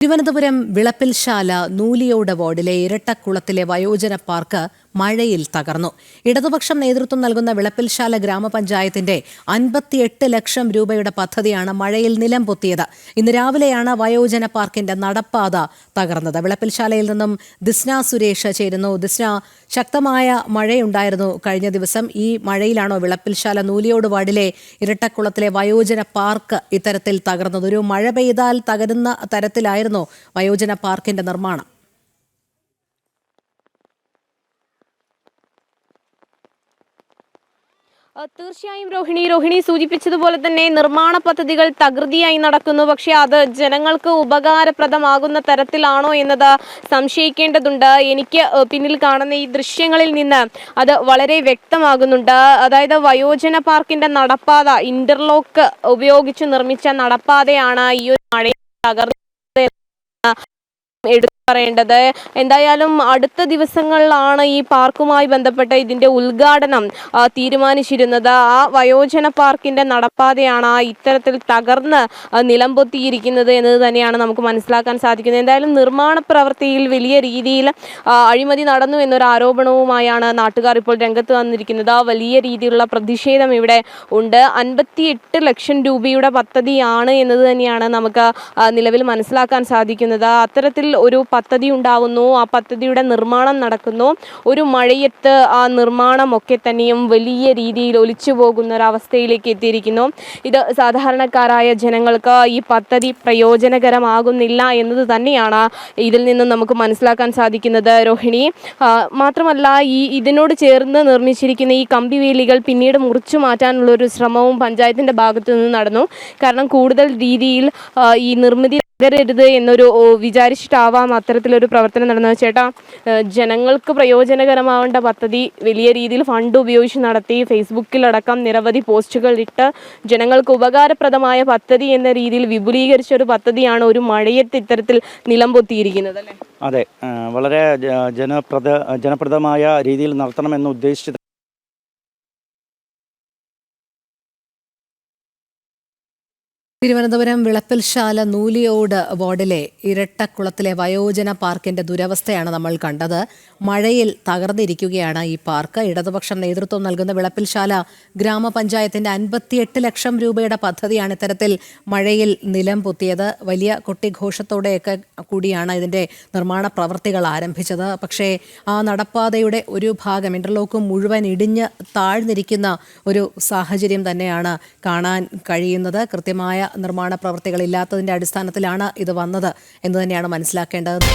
തിരുവനന്തപുരം വിളപ്പിൽശാല നൂലിയോട് വാർഡിലെ ഇരട്ടക്കുളത്തിലെ വയോജന പാർക്ക് മഴയിൽ തകർന്നു. ഇടതുപക്ഷം നേതൃത്വം നൽകുന്ന വിളപ്പിൽശാല ഗ്രാമപഞ്ചായത്തിന്റെ 58 ലക്ഷം രൂപയുടെ പദ്ധതിയാണ് മഴയിൽ നിലം പൊത്തിയത്. ഇന്ന് രാവിലെയാണ് വയോജന പാർക്കിന്റെ നടപ്പാത തകർന്നത്. വിളപ്പിൽശാലയിൽ നിന്നും ദിസ്ന സുരേഷ് ചേരുന്നു. ദിസ്ന, ശക്തമായ മഴയുണ്ടായിരുന്നു കഴിഞ്ഞ ദിവസം. ഈ മഴയിലാണോ വിളപ്പിൽശാല നൂലിയോട് വാർഡിലെ ഇരട്ടക്കുളത്തിലെ വയോജന പാർക്ക് ഇത്തരത്തിൽ തകർന്നത്? ഒരു മഴ പെയ്താൽ തകരുന്ന തരത്തിലായിരുന്നു വയോജന പാർക്കിന്റെ നിർമ്മാണം? തീർച്ചയായും രോഹിണി സൂചിപ്പിച്ചതുപോലെ തന്നെ നിർമ്മാണ പദ്ധതികൾ തകൃതിയായി നടക്കുന്നു. പക്ഷേ അത് ജനങ്ങൾക്ക് ഉപകാരപ്രദമാകുന്ന തരത്തിലാണോ എന്നത് സംശയിക്കേണ്ടതുണ്ട്. എനിക്ക് പിന്നിൽ കാണുന്ന ഈ ദൃശ്യങ്ങളിൽ നിന്ന് അത് വളരെ വ്യക്തമാകുന്നുണ്ട്. അതായത് വയോജന പാർക്കിന്റെ നടപ്പാത, ഇന്റർലോക്ക് ഉപയോഗിച്ച് നിർമ്മിച്ച നടപ്പാതയാണ് ഈ ഒരു മഴയിൽ തകർന്നത് എടുത്തു പറയേണ്ടത്. എന്തായാലും അടുത്ത ദിവസങ്ങളിലാണ് ഈ പാർക്കുമായി ബന്ധപ്പെട്ട ഇതിന്റെ ഉദ്ഘാടനം തീരുമാനിച്ചിരുന്നത്. ആ വയോജന പാർക്കിന്റെ നടപ്പാതയാണ് ഇത്തരത്തിൽ തകർന്ന് നിലംപൊത്തിയിരിക്കുന്നത് എന്നത് തന്നെയാണ് നമുക്ക് മനസ്സിലാക്കാൻ സാധിക്കുന്നത്. എന്തായാലും നിർമ്മാണ പ്രവൃത്തിയിൽ വലിയ രീതിയിൽ അഴിമതി നടന്നു എന്നൊരു ആരോപണവുമായാണ് നാട്ടുകാർ ഇപ്പോൾ രംഗത്ത് വന്നിരിക്കുന്നത്. വലിയ രീതിയിലുള്ള പ്രതിഷേധം ഇവിടെ ഉണ്ട്. 58 ലക്ഷം രൂപയുടെ പദ്ധതിയാണ് എന്നത് തന്നെയാണ് നമുക്ക് നിലവിൽ മനസ്സിലാക്കാൻ സാധിക്കുന്നത്. അത്തരത്തിൽ ഒരു പദ്ധതി ഉണ്ടാവുന്നു, ആ പദ്ധതിയുടെ നിർമ്മാണം നടക്കുന്നു. ഒരു മഴയത്ത് ആ നിർമ്മാണമൊക്കെ തന്നെയും വലിയ രീതിയിൽ ഒലിച്ചു പോകുന്ന ഒരവസ്ഥയിലേക്ക് എത്തിയിരിക്കുന്നു. ഇത് സാധാരണക്കാരായ ജനങ്ങൾക്ക് ഈ പദ്ധതി പ്രയോജനകരമാകുന്നില്ല എന്നത് തന്നെയാണ് ഇതിൽ നിന്നും നമുക്ക് മനസ്സിലാക്കാൻ സാധിക്കുന്നത് രോഹിണി. മാത്രമല്ല, ഇതിനോട് ചേർന്ന് നിർമ്മിച്ചിരിക്കുന്ന ഈ കമ്പിവേലികൾ പിന്നീട് മുറിച്ചു മാറ്റാനുള്ളൊരു ശ്രമവും പഞ്ചായത്തിൻ്റെ ഭാഗത്തു നിന്ന് നടന്നു. കാരണം കൂടുതൽ രീതിയിൽ ഈ നിർമ്മിതി തകരരുത് എന്നൊരു വിചാരിച്ചിട്ടാവാം അത്തരത്തിലൊരു പ്രവർത്തനം നടന്നത്. ചേട്ടാ, ജനങ്ങൾക്ക് പ്രയോജനകരമാവേണ്ട പദ്ധതി വലിയ രീതിയിൽ ഫണ്ട് ഉപയോഗിച്ച് നടത്തി, ഫേസ്ബുക്കിലടക്കം നിരവധി പോസ്റ്റുകൾ ഇട്ട് ജനങ്ങൾക്ക് ഉപകാരപ്രദമായ പദ്ധതി എന്ന രീതിയിൽ വിപുലീകരിച്ച ഒരു പദ്ധതിയാണ് ഒരു മഴയത്ത് ഇത്തരത്തിൽ നിലംപൊത്തിയിരിക്കുന്നത്, അല്ലേ? അതെ, വളരെ ജനപ്രദമായ രീതിയിൽ നടത്തണമെന്ന് ഉദ്ദേശിച്ചത് തിരുവനന്തപുരം വിളപ്പിൽശാല നൂലിയോട് വാർഡിലെ ഇരട്ടക്കുളത്തിലെ വയോജന പാർക്കിന്റെ ദുരവസ്ഥയാണ് നമ്മൾ കണ്ടത്. മഴയിൽ തകർന്നിരിക്കുകയാണ് ഈ പാർക്ക്. ഇടതുപക്ഷം നേതൃത്വം നൽകുന്ന വിളപ്പിൽശാല ഗ്രാമപഞ്ചായത്തിന്റെ 58 ലക്ഷം രൂപയുടെ പദ്ധതിയാണ് ഇത്തരത്തിൽ മഴയിൽ നിലം പൊത്തിയത്. വലിയ കൊട്ടിഘോഷത്തോടെയൊക്കെ കൂടിയാണ് ഇതിന്റെ നിർമ്മാണ പ്രവൃത്തികൾ ആരംഭിച്ചത്. പക്ഷേ ആ നടപ്പാതയുടെ ഒരു ഭാഗം, ഇന്റർലോക്ക് മുഴുവൻ ഇടിഞ്ഞ് താഴ്ന്നിരിക്കുന്ന ഒരു സാഹചര്യം തന്നെയാണ് കാണാൻ കഴിയുന്നത്. കൃത്യമായ നിർമ്മാണ പ്രവൃത്തികളില്ലാത്തതിന്റെ അടിസ്ഥാനത്തിലാണ് ഇത് വന്നത് എന്ന് തന്നെയാണ് മനസ്സിലാക്കേണ്ടത്.